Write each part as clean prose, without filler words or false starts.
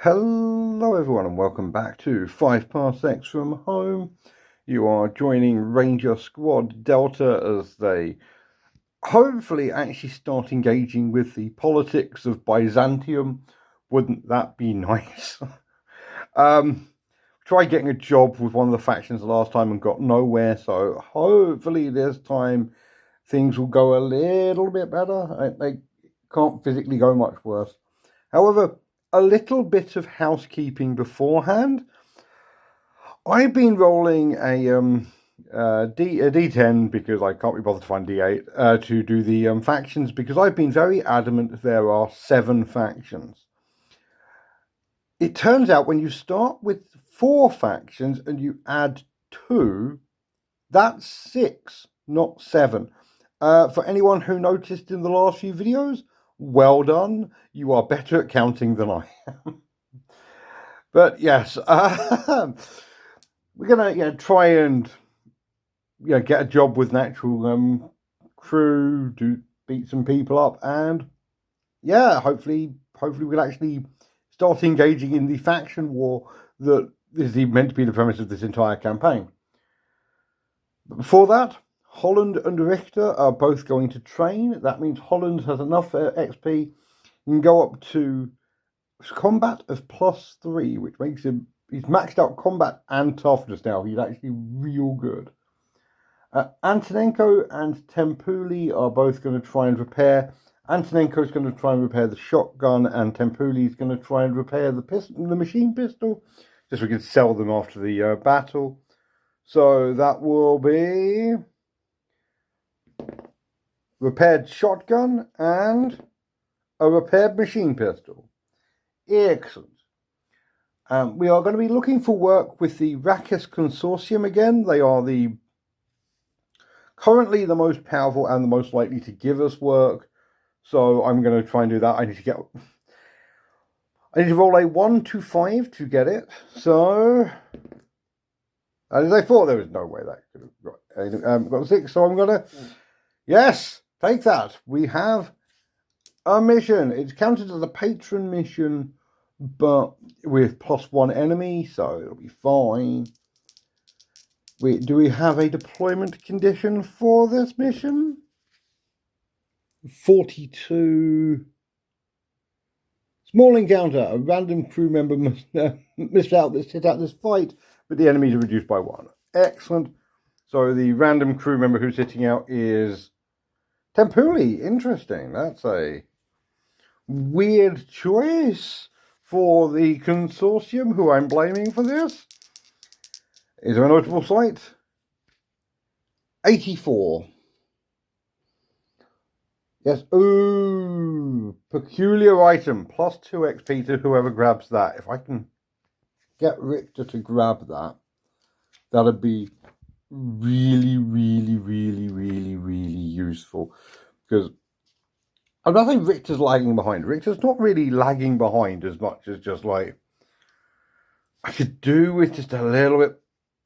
Hello everyone and welcome back to 5 Parsecs from home. You are joining Ranger Squad Delta as they hopefully actually start engaging with the politics of Byzantium. Wouldn't that be nice? Tried getting a job with one of the factions last time and got nowhere, so hopefully this time things will go a little bit better. They can't physically go much worse. However, a little bit of housekeeping beforehand. I've been rolling a D10 because I can't be bothered to find D8 to do the factions, because I've been very adamant there are 7 factions. It turns out when you start with 4 factions and you add 2, that's 6, not 7. For anyone who noticed in the last few videos, well done. You are better at counting than I am. But yes, we're gonna try and get a job with natural crew, to beat some people up, and hopefully we'll actually start engaging in the faction war that is meant to be the premise of this entire campaign. But before that, Holland and Richter are both going to train. That means Holland has enough XP and go up to combat of +3, which makes him, he's maxed out combat and toughness now. He's actually real good. Antonenko and Tempuli are both going to try and repair. Antonenko is going to try and repair the shotgun, and Tempuli is going to try and repair the machine pistol, just so we can sell them after the battle. So that will be repaired shotgun and a repaired machine pistol. Excellent. We are going to be looking for work with the Rakis Consortium again. They are currently the most powerful and the most likely to give us work. So I'm going to try and do that. I need to roll a 1 to 5 to get it. So, as I thought, there was no way that could have got 6. So I'm going to, yes, take that. We have a mission. It's counted as a patron mission, but with +1 enemy, so it'll be fine. Do we have a deployment condition for this mission? 42. Small encounter. A random crew member must sit out this fight, but the enemies are reduced by 1. Excellent. So the random crew member who's sitting out is Tempuli. Interesting. That's a weird choice for the consortium, who I'm blaming for this. Is there a notable site? 84. Yes. Ooh, peculiar item. +2 XP to whoever grabs that. If I can get Richter to grab that, that'd be really, really, really, really, really useful. Because I'm not saying Richter's lagging behind. Richter's not really lagging behind as much as just like, I could do with just a little bit.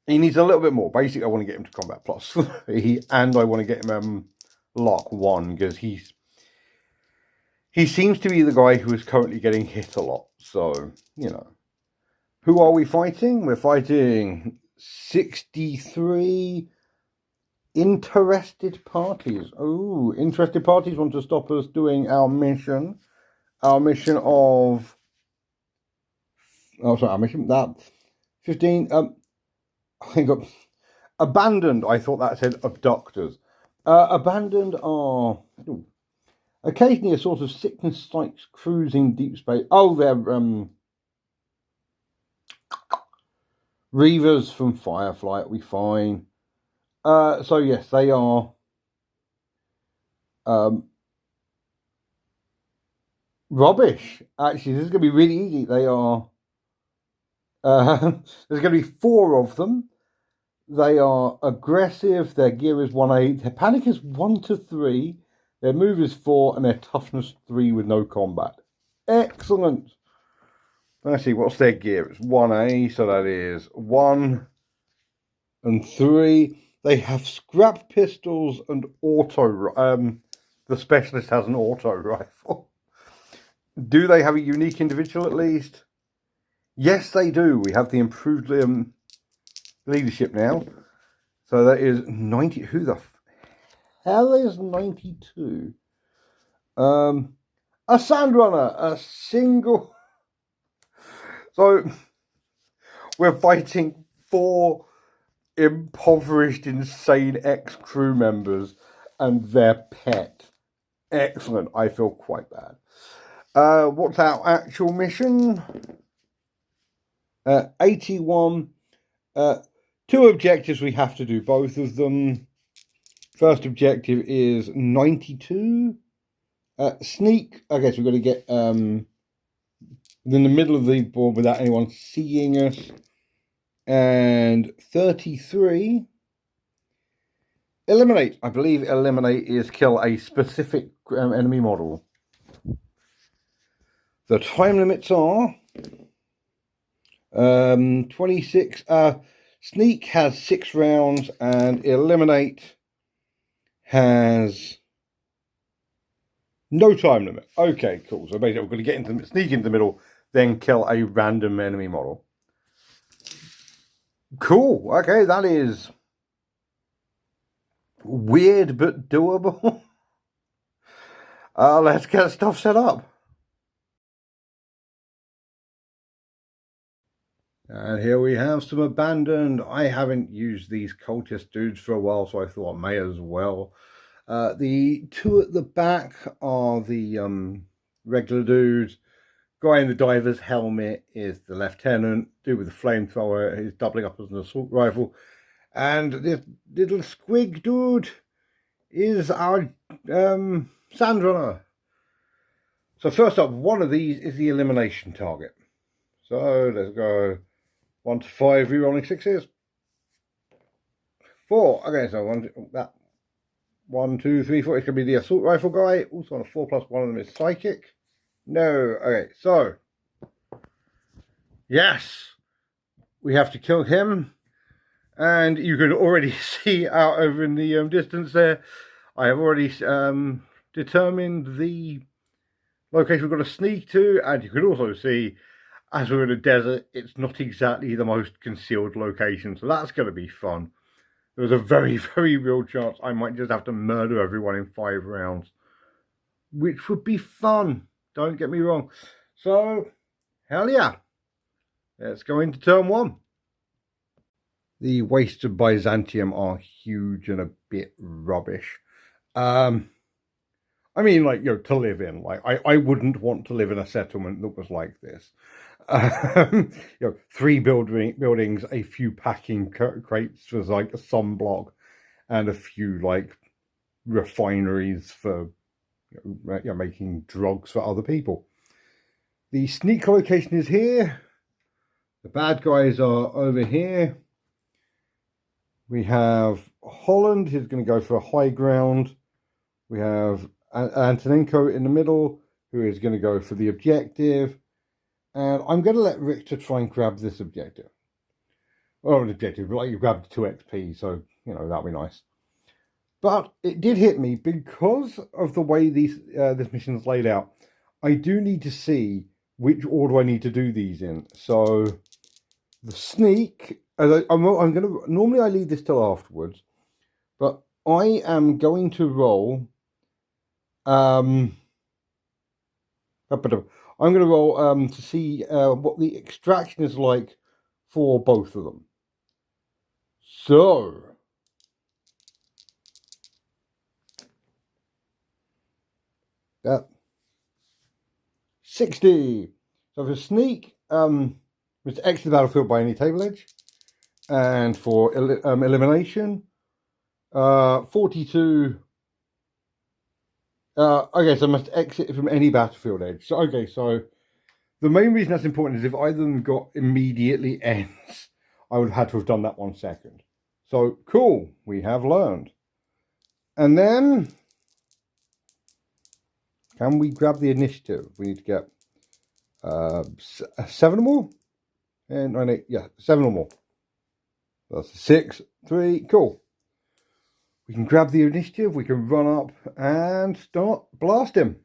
He needs a little bit more. Basically, I want to get him to combat +3, and I want to get him lock 1, because he seems to be the guy who is currently getting hit a lot. So, who are we fighting? We're fighting 63 interested parties. Oh, interested parties want to stop us doing our mission. Our mission of... Oh, sorry, our mission... That... 15... I think... Abandoned. I thought that said abductors. Abandoned are... Ooh, occasionally a sort of sickness strikes cruising deep space. Oh, they're... Reavers from Firefly. It'll be fine. So yes, they are rubbish. Actually, this is going to be really easy. They are there's going to be 4 of them. They are aggressive. Their gear is 1A. Their panic is 1 to 3. Their move is 4, and their toughness 3 with no combat. Excellent. Let's see, what's their gear? It's 1A, so that is 1 and 3. They have scrap pistols and auto. The specialist has an auto rifle. Do they have a unique individual at least? Yes, they do. We have the improved leadership now. So that is 90. Who the hell is 92? A Sandrunner, a single. So we're fighting 4 impoverished, insane ex-crew members and their pet. Excellent. I feel quite bad. What's our actual mission? 81. 2 objectives. We have to do both of them. First objective is 92. Sneak. I guess we've got to get in the middle of the board without anyone seeing us. And 33. Eliminate. I believe eliminate is kill a specific enemy model. The time limits are 26. Sneak has 6 rounds and eliminate has no time limit. Okay, cool. So basically, we're going to get into sneak into the middle, then kill a random enemy model. Cool. Okay, that is weird but doable. Let's get stuff set up. And here we have some abandoned. I haven't used these cultist dudes for a while, so I thought I may as well. The 2 at the back are the regular dudes. Guy in the diver's helmet is the lieutenant. Dude with the flamethrower is doubling up as an assault rifle. And this little squig dude is our Sandrunner. So first up, one of these is the elimination target. So let's go 1 to 5, rerolling 6s. 4. Okay, so 1, 2, 3, 4. It's going to be the assault rifle guy. Also on a 4+, one of them is psychic. No. Okay, so yes, we have to kill him. And you can already see out over in the distance there, I have already determined the location we're going to sneak to. And you can also see, as we're in a desert, it's not exactly the most concealed location. So that's going to be fun. There's a very, very real chance I might just have to murder everyone in 5 rounds, which would be fun. Don't get me wrong. So, hell yeah. Let's go into turn 1. The wastes of Byzantium are huge and a bit rubbish. I mean, like, to live in. Like, I wouldn't want to live in a settlement that was like this. 3 buildings, a few packing crates for like a sunblock, and a few like refineries for making drugs for other people. The sneak location is here. The bad guys are over here. We have Holland, who's going to go for a high ground. We have Antonenko in the middle, who is going to go for the objective. And I'm going to let Richter try and grab this objective. Well, an objective, but like you grabbed 2 XP, so, that'll be nice. But it did hit me because of the way this mission's laid out. I do need to see which order I need to do these in. So the sneak, I'm going to, normally I leave this till afterwards, but I am going to roll, I'm going to roll to see what the extraction is like for both of them. So, that 60. So for sneak, it's exit the battlefield by any table edge, and for elimination, 42. Okay, so I must exit from any battlefield edge. So okay, so the main reason that's important is if either of them got immediately ends, I would have had to have done that 1 second. So cool, we have learned. And then, can we grab the initiative? We need to get 7 or more, and 9, 8, yeah, 7 or more. That's 6, 3, cool. We can grab the initiative, we can run up and start blasting.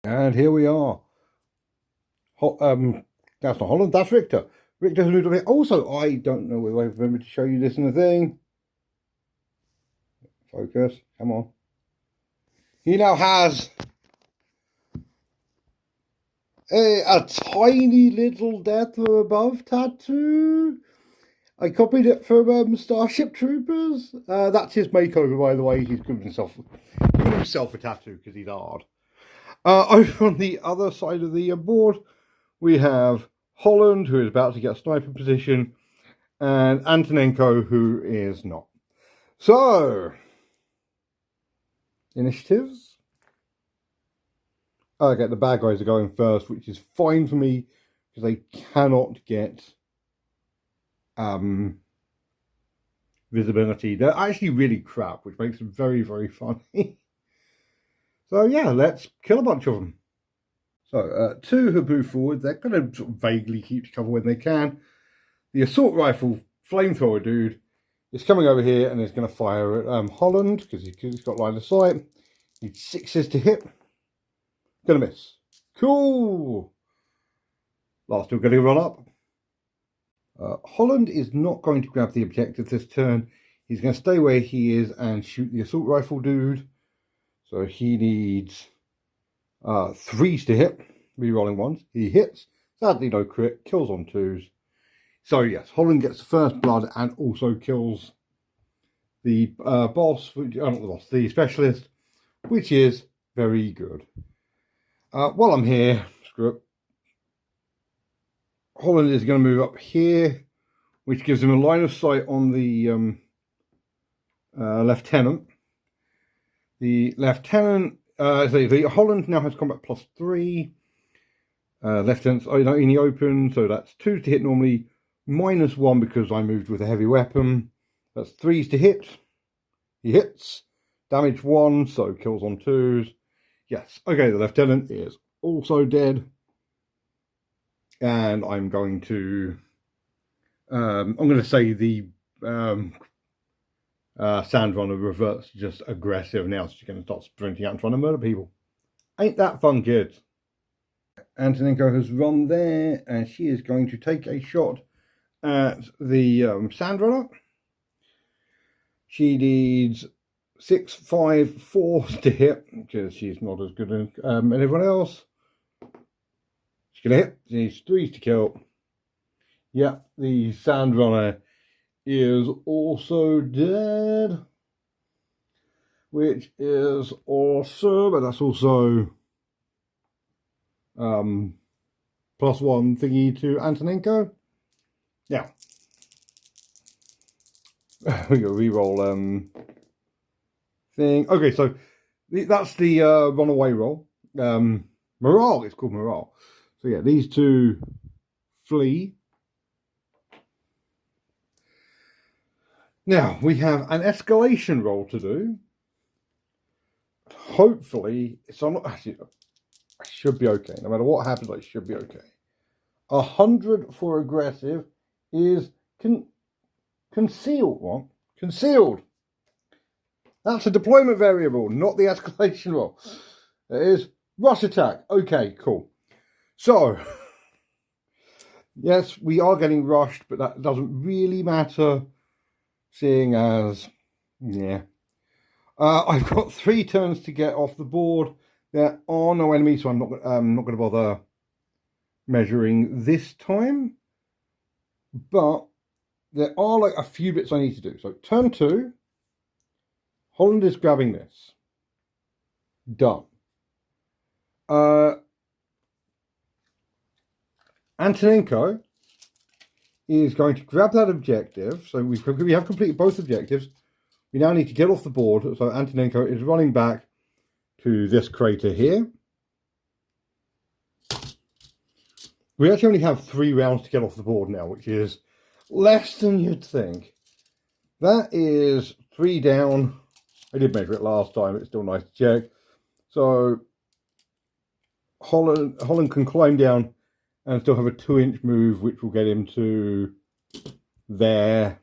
And here we are. That's not Holland, that's Richter. Richter has moved up here. Also, I don't know whether I remember to show you this in the thing. Focus, come on. He now has a tiny little Death from Above tattoo. I copied it from Starship Troopers. That's his makeover, by the way. He's given himself a tattoo because he's hard. Over on the other side of the board, we have Holland, who is about to get a sniper position, and Antonenko, who is not. So, initiatives. Okay, the bad guys are going first, which is fine for me because they cannot get visibility. They're actually really crap, which makes them very, very funny. So yeah, let's kill a bunch of them. So 2 have moved forward. They're going to sort of vaguely keep cover when they can. The assault rifle flamethrower dude is coming over here and is going to fire at Holland because he's got line of sight. Needs 6s to hit. Gonna miss. Cool. Last two are going to run up. Holland is not going to grab the objective this turn. He's going to stay where he is and shoot the assault rifle dude. So he needs 3s to hit. Rerolling 1s. He hits. Sadly, no crit. Kills on 2s. So yes, Holland gets the first blood and also kills the boss, not the boss, the specialist, which is very good. While I'm here, screw it. Holland is going to move up here, which gives him a line of sight on the lieutenant. The lieutenant, the Holland now has combat +3. Lieutenant's in the open, so that's 2s to hit normally, -1 because I moved with a heavy weapon. That's 3s to hit. He hits. Damage 1, so kills on 2s. Yes, okay, the lieutenant is also dead. And I'm going to say the Sandrunner reverts to just aggressive now. So she's going to start sprinting out and trying to murder people. Ain't that fun, kids? Antonenko has run there, and she is going to take a shot at the Sandrunner. She needs 6, 5, 4s to hit because she's not as good as anyone else. She's going to hit. She needs 3s to kill. Yeah, the Sandrunner is also dead, which is awesome, but that's also +1 thingy to Antonenko. Yeah. We got reroll thing. Okay, so that's the runaway roll. Morale, it's called morale. So yeah, these 2 flee. Now we have an escalation roll to do. Hopefully, actually, I should be okay. No matter what happens, I should be okay. 100 for aggressive is concealed. What? Concealed. That's a deployment variable, not the escalation roll. It is rush attack. Okay, cool. So, yes, we are getting rushed, but that doesn't really matter, seeing as, yeah. I've got 3 turns to get off the board. There are no enemies, so I'm not going to bother measuring this time. But there are like a few bits I need to do. So turn 2, Holland is grabbing this. Done. Antonenko is going to grab that objective. So we have completed both objectives. We now need to get off the board. So Antonenko is running back to this crater here. We actually only have 3 rounds to get off the board now, which is less than you'd think. That is 3 down. I did measure it last time. It's still nice to check. So Holland can climb down and still have a 2-inch move, which will get him to there.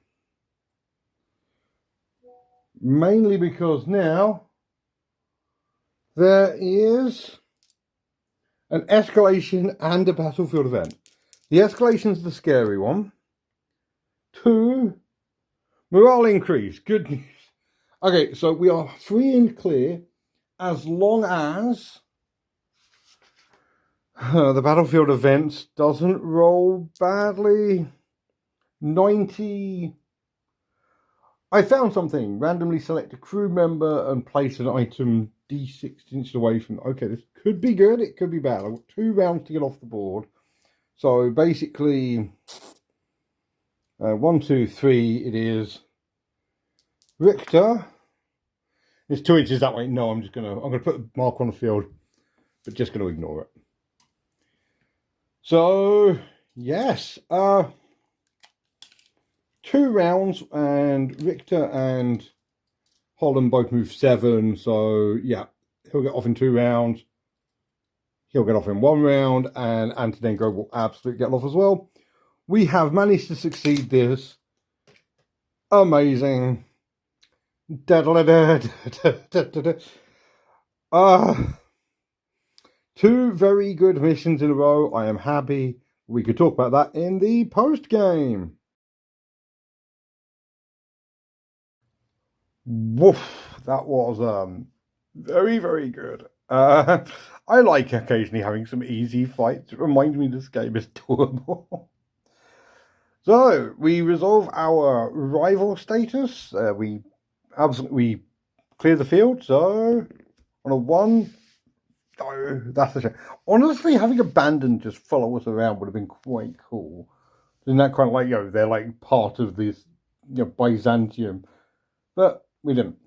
Mainly because now there is an escalation and a battlefield event. The escalation's the scary one. 2, morale increase. Good news. Okay, so we are free and clear as long as the battlefield events doesn't roll badly. 90. I found something. Randomly select a crew member and place an item D6 inches away from. Okay, this could be good. It could be bad. I've got 2 rounds to get off the board. So basically, 1, 2, 3. It is Richter. It's 2 inches that way. No, I'm gonna put the mark on the field, but just gonna ignore it. So yes, 2 rounds, and Richter and Holland both move 7. So yeah, he'll get off in 2 rounds. He'll get off in 1 round, and Antonenko will absolutely get off as well. We have managed to succeed this. Amazing. 2 very good missions in a row. I am happy. We could talk about that in the post game. Woof, that was very, very good. I like occasionally having some easy fights. It reminds me this game is doable. So we resolve our rival status. We clear the field. So on a 1, oh, that's a shame. Honestly, having abandoned just follow us around would have been quite cool. Isn't that kind of like, they're like part of this, Byzantium, but we didn't.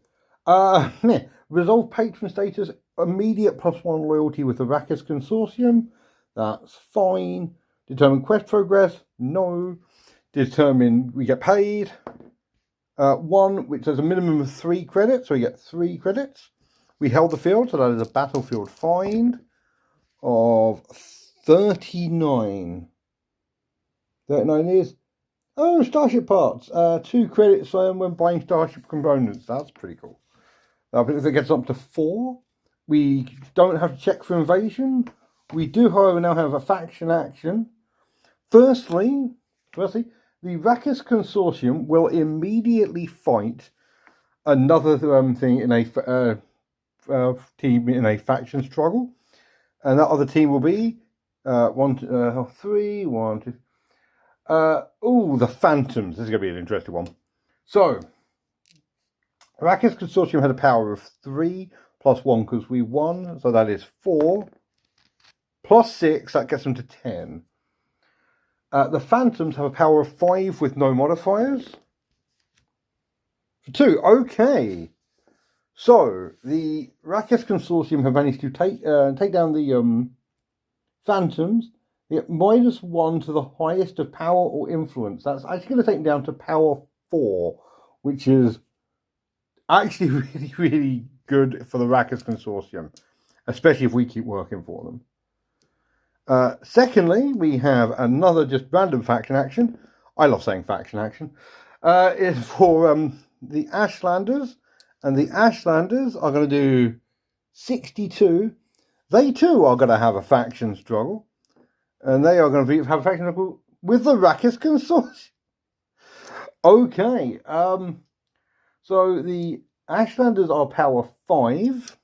Resolve patron status. Immediate +1 loyalty with the Arrakis Consortium. That's fine. Determine quest progress. No. Determine we get paid. 1, which has a minimum of 3 credits, so we get 3 credits. We held the field, so that is a battlefield find of 39. 39 is, starship parts. 2 credits when buying starship components. That's pretty cool. But if it gets up to 4, we don't have to check for invasion. We do, however, now have a faction action. Firstly, the Arrakis Consortium will immediately fight another thing in a team in a faction struggle, and that other team will be 1, 2, 3, 1, 2. The Phantoms. This is going to be an interesting one. So, Arrakis Consortium had a power of 3 +1 because we won, so that is 4 +6. That gets them to 10. The Phantoms have a power of 5 with no modifiers. For 2, okay. So the Arrakis Consortium have managed to take down the Phantoms. They get -1 to the highest of power or influence. That's actually going to take them down to power 4, which is actually really, really good for the Arrakis Consortium, especially if we keep working for them. Secondly, we have another just random faction action. I love saying faction action. Is for the Ashlanders, and the Ashlanders are going to do 62. They too are going to have a faction struggle, and they are going to have a faction struggle with the Arrakis Consortium. Okay, so the Ashlanders are power 5,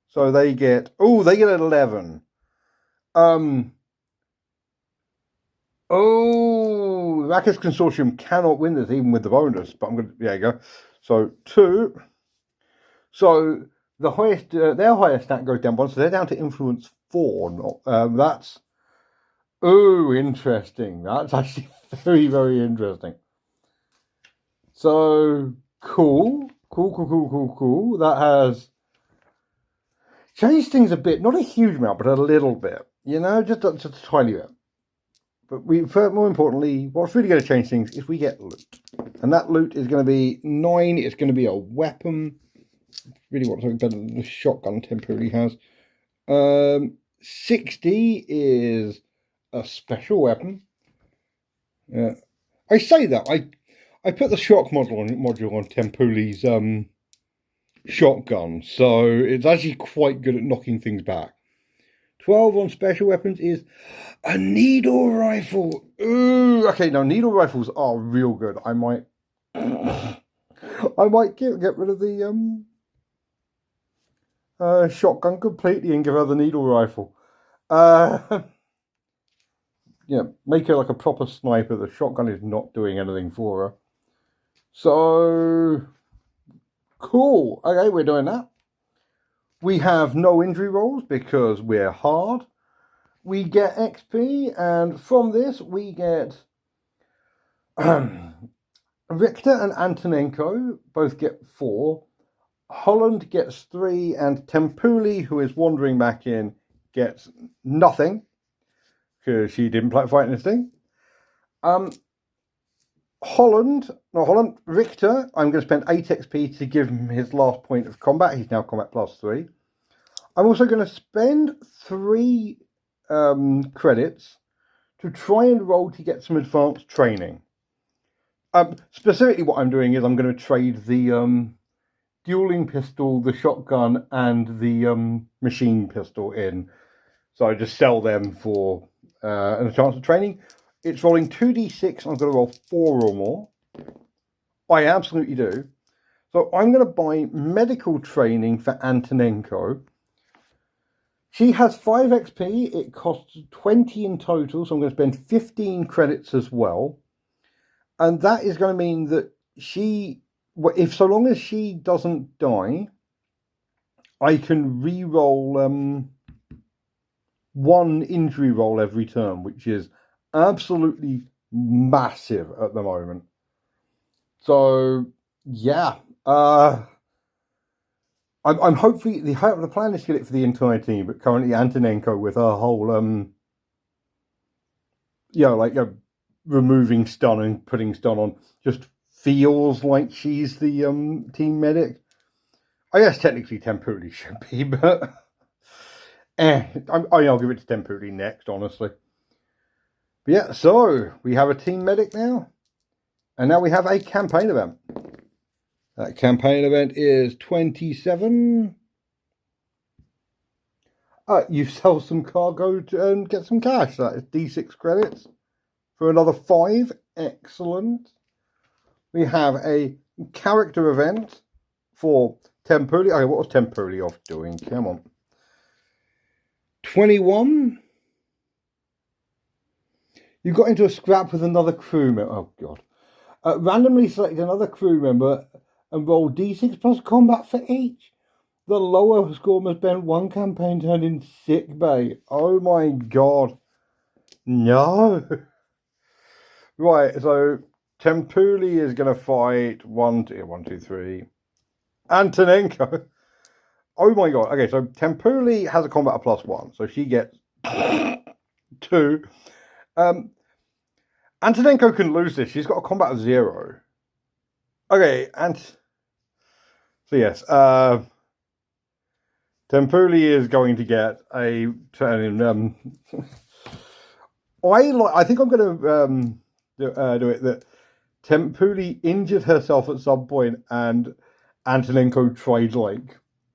so they get 11. The Arrakis Consortium cannot win this even with the bonus, but there you go. So 2. So the highest, their highest stat goes down 1, so they're down to influence 4. That's interesting. That's actually very, very interesting. So cool. That has changed things a bit, not a huge amount, but a little bit. Just a tiny bit. But more importantly, what's really going to change things is we get loot. And that loot is going to be 9. It's going to be a weapon. Really want something better than the shotgun temporarily has. 60 is a special weapon. I say that. I put the shock module on Tempuli's shotgun, so it's actually quite good at knocking things back. 12 on special weapons is a needle rifle. Ooh, okay, now needle rifles are real good. I might get rid of the shotgun completely and give her the needle rifle. Yeah, make her like a proper sniper. The shotgun is not doing anything for her. So cool. Okay, we're doing that. We have no injury rolls because we're hard. We get XP, and from this we get Richter and Antonenko both get 4. Holland gets 3, and Tempuli, who is wandering back in, gets nothing because she didn't fight in this thing. Richter, I'm going to spend 8 XP to give him his last point of combat. He's now combat +3. I'm also going to spend 3 credits to try and roll to get some advanced training. Specifically what I'm doing is I'm going to trade the dueling pistol, the shotgun, and the machine pistol in. So I just sell them for a chance of training. It's rolling 2d6. I'm going to roll 4 or more. I absolutely do. So I'm going to buy medical training for Antonenko. She has 5 XP. It costs 20 in total, so I'm going to spend 15 credits as well. And that is going to mean that so long as she doesn't die, I can re-roll 1 injury roll every turn, which is absolutely massive at the moment. So yeah, I'm hopefully the plan is to get it for the entire team, but currently Antonenko with her whole removing stun and putting stun on just feels like she's the team medic. I guess technically Tempuli should be, but I'll give it to Tempuli next, honestly. But yeah, so we have a team medic now, and now we have a campaign event. That campaign event is 27. You sell some cargo and get some cash. That is D6 credits for another 5. Excellent. We have a character event for Tempuli. Okay, what was Tempuli off doing? Come on. 21. You got into a scrap with another crew member. Oh, God. Randomly select another crew member and roll D6 plus combat for each. The lower score must spend 1 campaign turn in sick bay. Oh, my God. No. Right, so Tempuli is going to fight 1, 2, 3. Antonenko. Oh my God. Okay, so Tempuli has a combat of +1, so she gets 2. Antonenko can lose this. She's got a combat of 0. Okay, so yes, Tempuli is going to get a turn in. I think I'm going to do it that Tempuli injured herself at some point, and Antonenko tried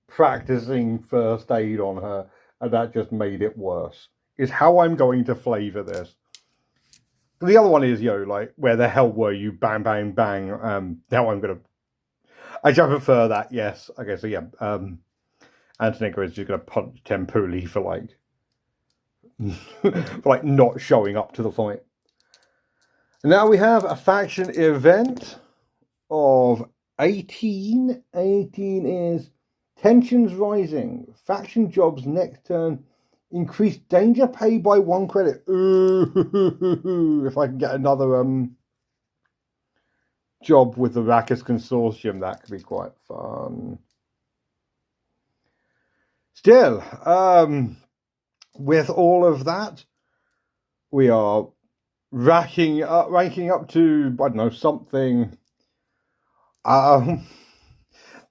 practicing first aid on her, and that just made it worse. Is how I'm going to flavour this. The other one is, where the hell were you? Bang, bang, bang. Now I just prefer that, yes. Okay, so yeah, Antonenko is just going to punch Tempuli for for not showing up to the fight. And now we have a faction event of 18. 18 is tensions rising. Faction jobs next turn. Increase danger pay by 1 credit. Ooh, if I can get another job with the Rakkus Consortium, that could be quite fun. Still, with all of that, we are ranking up to, I don't know, something. The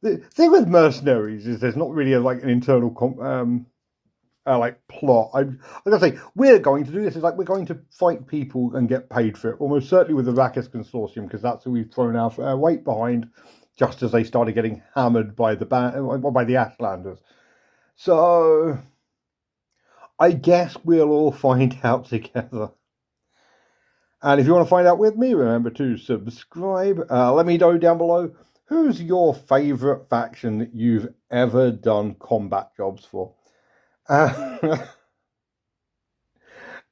thing with mercenaries is there's not really an internal plot. I'm gonna say we're going to do this. It's we're going to fight people and get paid for it. Almost certainly with the Rakkus Consortium, because that's who we've thrown our weight behind, just as they started getting hammered by the Ashlanders. So I guess we'll all find out together. And if you want to find out with me, remember to subscribe. Let me know down below, who's your favourite faction that you've ever done combat jobs for? And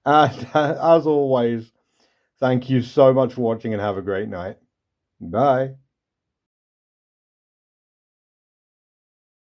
as always, thank you so much for watching and have a great night. Bye.